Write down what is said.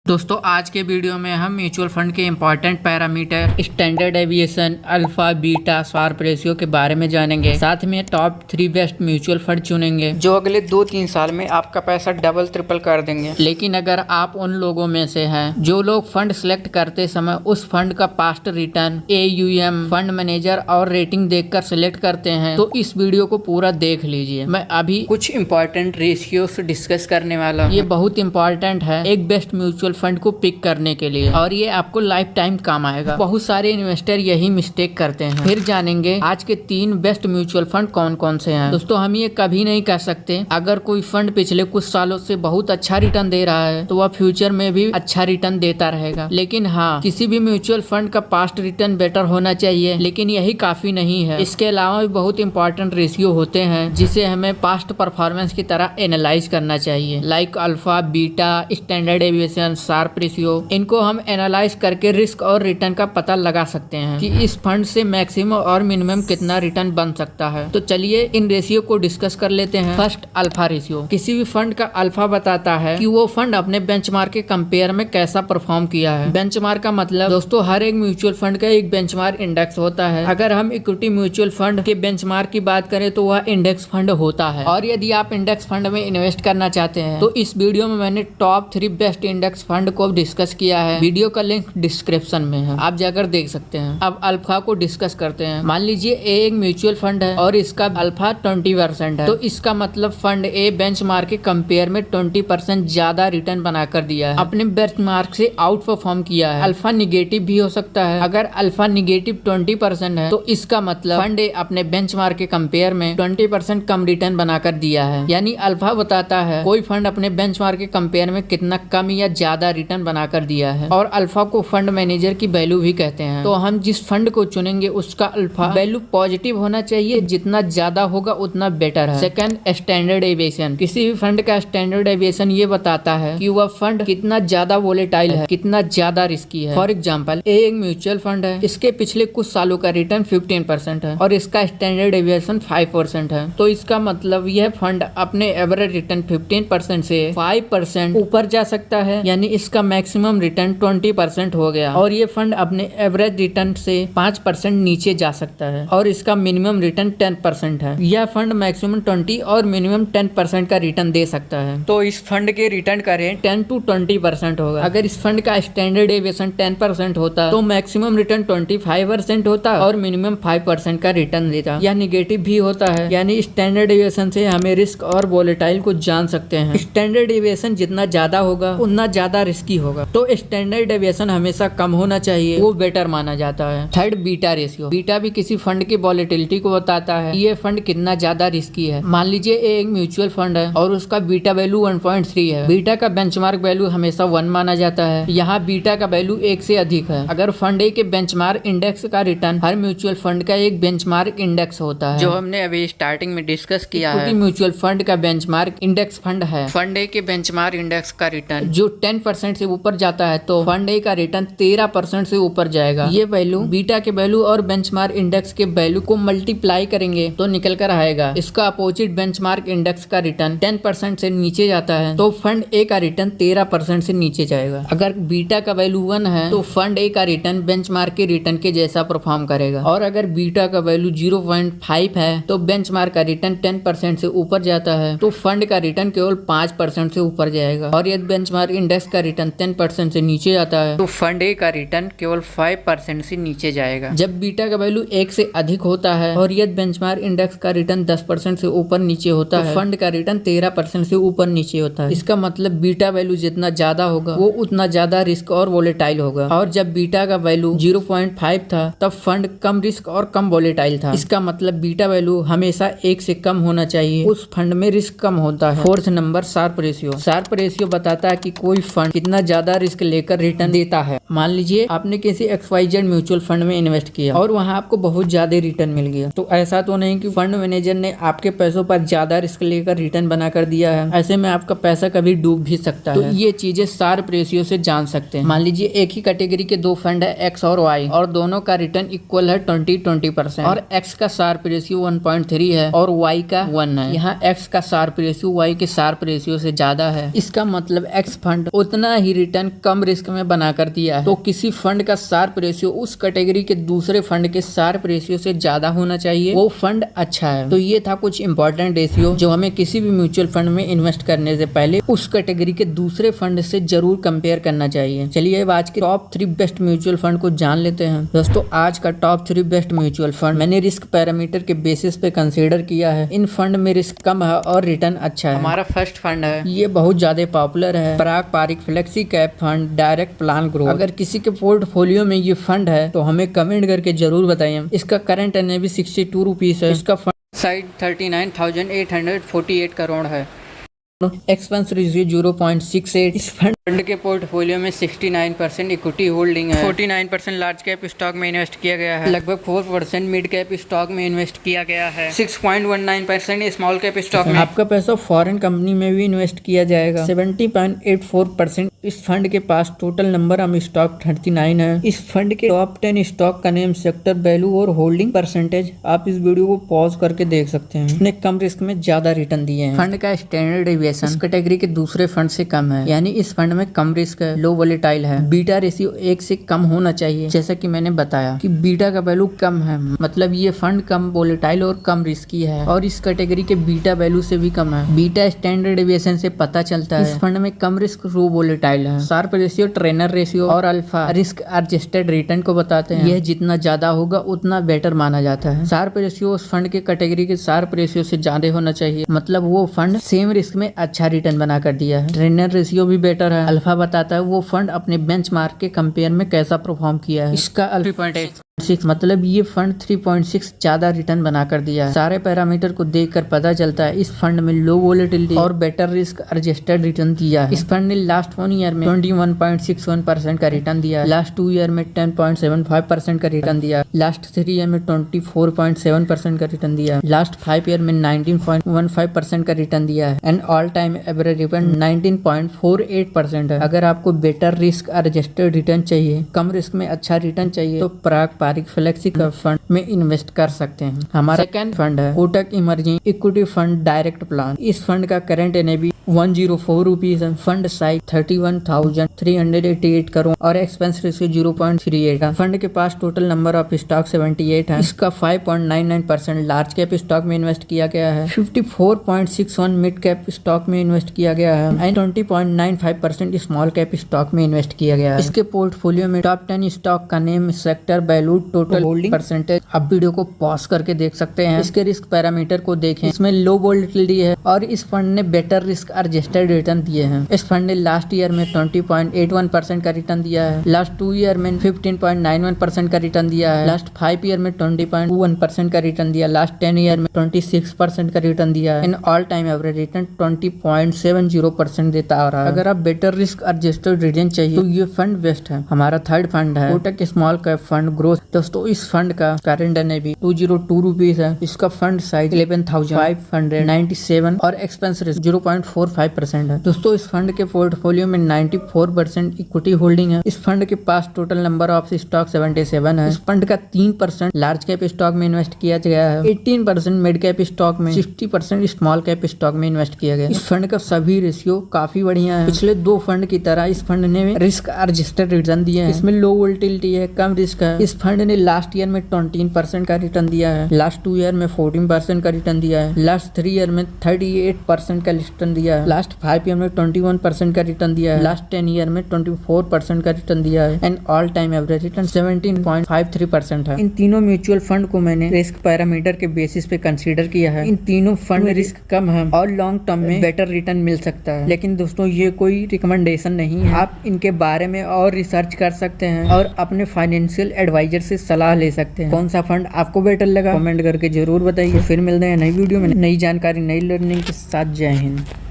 दोस्तों आज के वीडियो में हम म्यूचुअल फंड के important parameter, standard deviation, alpha, beta, sharpe ratio के बारे में जानेंगे। साथ में टॉप 3 बेस्ट म्यूचुअल फंड चुनेंगे जो अगले 2-3 साल में आपका पैसा डबल ट्रिपल कर देंगे। लेकिन अगर आप उन लोगों में से हैं जो लोग फंड सिलेक्ट करते समय उस फंड का past return, AUM, fund manager और रेटिंग देखकर सिलेक्ट करते हैं तो इस वीडियो को पूरा देख लीजिए। मैं अभी कुछ इम्पोर्टेंट रेशियोज डिस्कस करने वाला हूँ। ये बहुत इम्पोर्टेंट है एक बेस्ट म्यूचुअल फंड को पिक करने के लिए और ये आपको लाइफ टाइम काम आएगा। बहुत सारे इन्वेस्टर यही मिस्टेक करते हैं। फिर जानेंगे आज के 3 बेस्ट म्यूचुअल फंड कौन कौन से हैं। दोस्तों हम ये कभी नहीं कह सकते अगर कोई फंड पिछले कुछ सालों से बहुत अच्छा रिटर्न दे रहा है तो वह फ्यूचर में भी अच्छा रिटर्न देता रहेगा। लेकिन हाँ, किसी भी म्यूचुअल फंड का पास्ट रिटर्न बेटर होना चाहिए, लेकिन यही काफी नहीं है। इसके अलावा भी बहुत इंपॉर्टेंट रेशियो होते हैं जिसे हमें पास्ट परफॉर्मेंस की तरह एनालाइज करना चाहिए, like alpha, beta, standard deviation, Sharpe ratio. इनको हम एनालाइज करके रिस्क और रिटर्न का पता लगा सकते हैं कि इस फंड से मैक्सिमम और मिनिमम कितना रिटर्न बन सकता है। तो चलिए इन रेशियो को डिस्कस कर लेते हैं। First, alpha ratio. किसी भी फंड का अल्फा बताता है कि वो फंड अपने बेंचमार्क के कंपेयर में कैसा परफॉर्म किया है। बेंचमार्क का मतलब दोस्तों हर एक म्यूचुअल फंड का एक बेंचमार्क इंडेक्स होता है। अगर हम इक्विटी म्यूचुअल फंड के बेंचमार्क की बात करें तो वह इंडेक्स फंड होता है। और यदि आप इंडेक्स फंड में इन्वेस्ट करना चाहते हैं तो इस वीडियो में मैंने टॉप 3 बेस्ट इंडेक्स फंड को डिस्कस किया है। वीडियो का लिंक डिस्क्रिप्शन में है, आप जाकर देख सकते हैं। अब अल्फा को डिस्कस करते हैं। मान लीजिए एक म्यूचुअल फंड है और इसका अल्फा 20% है, तो इसका मतलब फंड ए बेंचमार्क के कंपेयर में 20% ज्यादा रिटर्न बनाकर दिया है, अपने बेंचमार्क से आउट परफॉर्म किया है। अल्फा निगेटिव भी हो सकता है। अगर अल्फा निगेटिव 20% है तो इसका मतलब फंड ए अपने बेंचमार्क के कंपेयर में 20% कम रिटर्न बनाकर दिया है। यानी अल्फा बताता है कोई फंड अपने बेंचमार्क के कंपेयर में कितना कम या ज्यादा रिटर्न बनाकर दिया है। और अल्फा को फंड मैनेजर की वैल्यू भी कहते हैं। तो हम जिस फंड को चुनेंगे उसका अल्फा वैल्यू पॉजिटिव होना चाहिए, जितना ज्यादा होगा उतना बेटर है। Second, standard deviation. किसी भी फंड का स्टैंडर्ड डेविएशन ये बताता है कि वह फंड कितना ज्यादा वोलेटाइल है, कितना ज्यादा रिस्की है। फॉर एग्जाम्पल एक म्यूचुअल फंड है, इसके पिछले कुछ सालों का रिटर्न 15% है और इसका स्टैंडर्ड डेविएशन 5% है, तो इसका मतलब यह फंड अपने एवरेज रिटर्न 15% से 5% ऊपर जा सकता है, यानी इसका मैक्सिमम रिटर्न 20% हो गया। और ये फंड अपने एवरेज रिटर्न से 5% नीचे जा सकता है और इसका मिनिमम रिटर्न 10% है। यह फंड मैक्सिमम 20 और मिनिमम 10% का रिटर्न दे सकता है। तो इस फंड के रिटर्न का रेट 10 to 20% होगा। अगर इस फंड का स्टैंडर्ड डेविएशन 10% होता तो मैक्सिमम रिटर्न 25% होता और मिनिमम 5% का रिटर्न देता। यह निगेटिव भी होता है, यानी स्टैंडर्ड डेविएशन से हमें रिस्क और वोलेटाइल को जान सकते हैं। स्टैंडर्ड डेविएशन जितना ज्यादा होगा उतना ज्यादा रिस्की होगा, तो स्टैंडर्ड डेविएशन हमेशा कम होना चाहिए, वो बेटर माना जाता है। Third, beta ratio. बीटा भी किसी फंड की वॉलेटिलिटी को बताता है, ये फंड कितना ज्यादा रिस्की है। मान लीजिए एक म्यूचुअल फंड है और उसका बीटा वैल्यू 1.3 है। बीटा का बेंचमार्क वैल्यू हमेशा 1 माना जाता है। यहाँ बीटा का वैल्यू 1 से अधिक है। अगर फंड ए के बेंचमार्क इंडेक्स का रिटर्न, हर म्यूचुअल फंड का एक बेंचमार्क इंडेक्स होता है जो हमने अभी स्टार्टिंग में डिस्कस किया है। म्यूचुअल फंड का बेंचमार्क इंडेक्स फंड है। फंड ए के बेंचमार्क इंडेक्स का रिटर्न जो 10% से ऊपर जाता है तो फंड ए का रिटर्न 13% से ऊपर जाएगा। ये वैल्यू बीटा के वैल्यू और बेंचमार्क इंडेक्स के वैल्यू को मल्टीप्लाई करेंगे तो निकल कर आएगा। इसका अपोजिट बेंचमार्क इंडेक्स का रिटर्न 10% से नीचे जाता है तो फंड ए का रिटर्न 13% से नीचे जाएगा। अगर बीटा का वैल्यू 1 है तो फंड ए का रिटर्न बेंचमार्क के रिटर्न के जैसा परफॉर्म करेगा। और अगर बीटा का वैल्यू 0.5 है तो बेंचमार्क का रिटर्न 10% से ऊपर जाता है तो फंड का रिटर्न केवल 5% से ऊपर जाएगा। और यदि बेंचमार्क इंडेक्स का रिटर्न 10% से नीचे जाता है तो फंड ए का रिटर्न केवल 5% से नीचे जाएगा। जब बीटा का वैल्यू 1 से अधिक होता है और यदि बेंचमार्क इंडेक्स का रिटर्न 10% से ऊपर नीचे होता है, फंड का रिटर्न 13% से ऊपर नीचे होता है। इसका मतलब बीटा वैल्यू जितना ज्यादा होगा वो उतना ज्यादा रिस्क और वोलेटाइल होगा। और जब बीटा का वैल्यू 0.5 था तब फंड कम रिस्क और कम वोलेटाइल था। इसका मतलब बीटा वैल्यू हमेशा 1 से कम होना चाहिए, उस फंड में रिस्क कम होता है। Fourth number, Sharpe ratio. Sharpe ratio बताता है कि कोई फंड कितना ज्यादा रिस्क लेकर रिटर्न देता है। मान लीजिए आपने किसी XYZ म्यूचुअल फंड में इन्वेस्ट किया और वहां आपको बहुत ज्यादा रिटर्न मिल गया, तो ऐसा तो नहीं कि फंड मैनेजर ने आपके पैसों पर ज्यादा रिस्क लेकर रिटर्न बना कर दिया है। ऐसे में आपका पैसा कभी डूब भी सकता है। तो ये चीजें शार्प रेशियो से जान सकते हैं। मान लीजिए एक ही कैटेगरी के 2 फंड है X और Y और दोनों का रिटर्न इक्वल है 20% और X का शार्प रेशियो 1.3 है और Y का 1 है। यहाँ X का शार्प रेशियो Y के शार्प रेशियो से ज्यादा है। इसका मतलब X फंड उतना उतना ही रिटर्न कम रिस्क में बनाकर दिया है। तो किसी फंड का शार्प रेशियो उस कैटेगरी के दूसरे फंड के शार्प रेशियो से ज्यादा होना चाहिए, वो फंड अच्छा है। तो ये था कुछ इंपॉर्टेंट रेशियो जो हमें किसी भी म्यूचुअल फंड में इन्वेस्ट करने से पहले उस कैटेगरी के दूसरे फंड से जरूर कंपेयर करना चाहिए। चलिए अब आज के टॉप 3 बेस्ट म्यूचुअल फंड को जान लेते हैं। दोस्तों आज का टॉप 3 बेस्ट म्यूचुअल फंड मैंने रिस्क पैरामीटर के बेसिस पे कंसीडर किया है। इन फंड में रिस्क कम है और रिटर्न अच्छा है। हमारा फर्स्ट फंड है, ये बहुत ज्यादा पॉपुलर है, Parag Parikh flexi cap fund direct plan growth. अगर किसी के पोर्टफोलियो में ये फंड है तो हमें कमेंट करके जरूर बताइए। इसका करंट एनएवी 62 रुपीज है। इसका फंड साइड 39,848 करोड़ है। Expense ratio 0.68। इस फंड के पोर्टफोलियो में 69% इक्विटी होल्डिंग है, 49% लार्ज कैप स्टॉक में इन्वेस्ट किया गया है, लगभग 4% मिड कैप स्टॉक में इन्वेस्ट किया गया है, 6.19% स्मॉल कैप स्टॉक में। आपका पैसा फॉरेन कंपनी में भी इन्वेस्ट किया जाएगा। 70.84% इस फंड के पास टोटल नंबर ऑफ स्टॉक 39 है। इस फंड के टॉप 10 स्टॉक का नेम, सेक्टर, वैल्यू और होल्डिंग परसेंटेज आप इस वीडियो को पॉज करके देख सकते हैं। इसने कम रिस्क में ज्यादा रिटर्न दिए हैं। फंड का स्टैंडर्ड डेविएशन इस कैटेगरी के दूसरे फंड से कम है, यानी इस फंड में कम रिस्क है, लो वोलेटाइल है। बीटा रेशियो 1 से कम होना चाहिए। जैसा कि मैंने बताया कि बीटा का वैल्यू कम है, मतलब ये फंड कम वोलेटाइल और कम रिस्की है, और इस कैटेगरी के बीटा वैल्यू से भी कम है। बीटा स्टैंडर्ड डेविएशन से पता चलता है इस फंड में कम रिस्क, लो वोलेटाइल है। शार्प रेशियो, ट्रेनर रेशियो और अल्फा रिस्क एडजस्टेड रिटर्न को बताते हैं। यह जितना ज्यादा होगा उतना बेटर माना जाता है। शार्प रेशियो उस फंड के कैटेगरी के शार्प रेशियो से ज्यादा होना चाहिए, मतलब वो फंड सेम रिस्क में अच्छा रिटर्न बना कर दिया है। ट्रेनर रेशियो भी बेटर है। अल्फा बताता है वो फंड अपने बेंचमार्क के कंपेयर में कैसा परफॉर्म किया है। इसका 3.6 मतलब ये फंड 3.6 ज्यादा रिटर्न बना कर दिया है। सारे पैरामीटर को देखकर पता चलता है इस फंड में लो वोलेटिलिटी और बेटर रिस्क एडजस्टेड रिटर्न दिया है। इस फंड ने लास्ट 1 ईयर में 21.61% का रिटर्न दिया है, लास्ट 2 ईयर में 10.75% का रिटर्न दिया है, लास्ट 3 ईयर में 24.7% का रिटर्न दिया है, लास्ट 5 ईयर में 19.15% का रिटर्न दिया है, and all time average return 19.48% है। अगर आपको बेटर रिस्क एडजस्टेड रिटर्न चाहिए, कम रिस्क में अच्छा रिटर्न चाहिए, तो पराग पारिक फ्लेक्सी कैप फंड में इन्वेस्ट कर सकते हैं। हमारा सेकंड फंड है Kotak emerging equity fund direct plan. इस फंड का करंट एनएवी 104 रुपीज है। फंड साइज 31,388 करोड़ और एक्सपेंस रेशियो 0.38 है। फंड के पास टोटल नंबर ऑफ स्टॉक 78 है। इसका 5.99% लार्ज कैप स्टॉक में इन्वेस्ट किया गया है, 54.61 मिड कैप स्टॉक में इन्वेस्ट किया गया है, एंड 20.95% स्मॉल कैप स्टॉक में इन्वेस्ट किया गया है। इसके पोर्टफोलियो में टॉप 10 स्टॉक का name, sector, value, total holding percentage आप वीडियो को पॉज करके देख सकते हैं। इसके रिस्क पैरामीटर को देखें, इसमें लो वोलेटिलिटी है और इस फंड ने बेटर रिस्क एडजस्टेड रिटर्न दिए हैं। इस फंड ने लास्ट ईयर में 20.81% का रिटर्न दिया है, लास्ट 2 ईयर में 15.91% का रिटर्न दिया है, लास्ट 5 ईयर में 20.21% का रिटर्न दिया, लास्ट 10 ईयर में 26% का रिटर्न दिया है, and all time average return 20.70% देता आ रहा है। अगर आप बेटर रिस्क एडजस्टेड रिटर्न चाहिए तो ये फंड बेस्ट है। हमारा थर्ड फंड है Kotak small cap fund growth. दोस्तों इस फंड का करंट एनएवी 202 रुपीज है। इसका फंड साइज 11,597 और एक्सपेंस रेशियो 0.45% है। दोस्तों इस फंड के पोर्टफोलियो में 94% इक्विटी होल्डिंग है। इस फंड के पास टोटल नंबर ऑफ स्टॉक 77 है। इस फंड का 3% लार्ज कैप स्टॉक में इन्वेस्ट किया गया है, 18% मिड कैप स्टॉक में, 60% स्मॉल कैप स्टॉक में इन्वेस्ट किया गया है। इस फंड का सभी रेशियो काफी बढ़िया है। पिछले 2 फंड की तरह इस फंड ने रिस्क एडजस्टेड रिटर्न दिए हैं। इसमें लो वोलेटिलिटी है, कम रिस्क है। इस फंड ने लास्ट ईयर में 20% का रिटर्न दिया है, लास्ट 2 ईयर में 14% का रिटर्न दिया है, लास्ट 3 ईयर में 38% का रिटर्न दिया है, लास्ट 5 ईयर में 21% का रिटर्न दिया है, लास्ट 10 ईयर में 24% का रिटर्न दिया है, and all time average return 17.53% है। इन तीनों म्यूचुअल फंड को मैंने रिस्क पैरामीटर के बेसिस पे कंसीडर किया है। इन तीनों फंड में रिस्क कम है और लॉन्ग टर्म में बेटर रिटर्न मिल सकता है, लेकिन दोस्तों ये कोई रिकमेंडेशन नहीं है। आप इनके बारे में और रिसर्च कर सकते हैं और अपने फाइनेंशियल एडवाइजर से सलाह ले सकते हैं। कौन सा फंड आपको बेटर लगा कमेंट करके जरूर बताइए। फिर मिलते हैं नई वीडियो में नई जानकारी, नई लर्निंग के साथ। जय हिंद।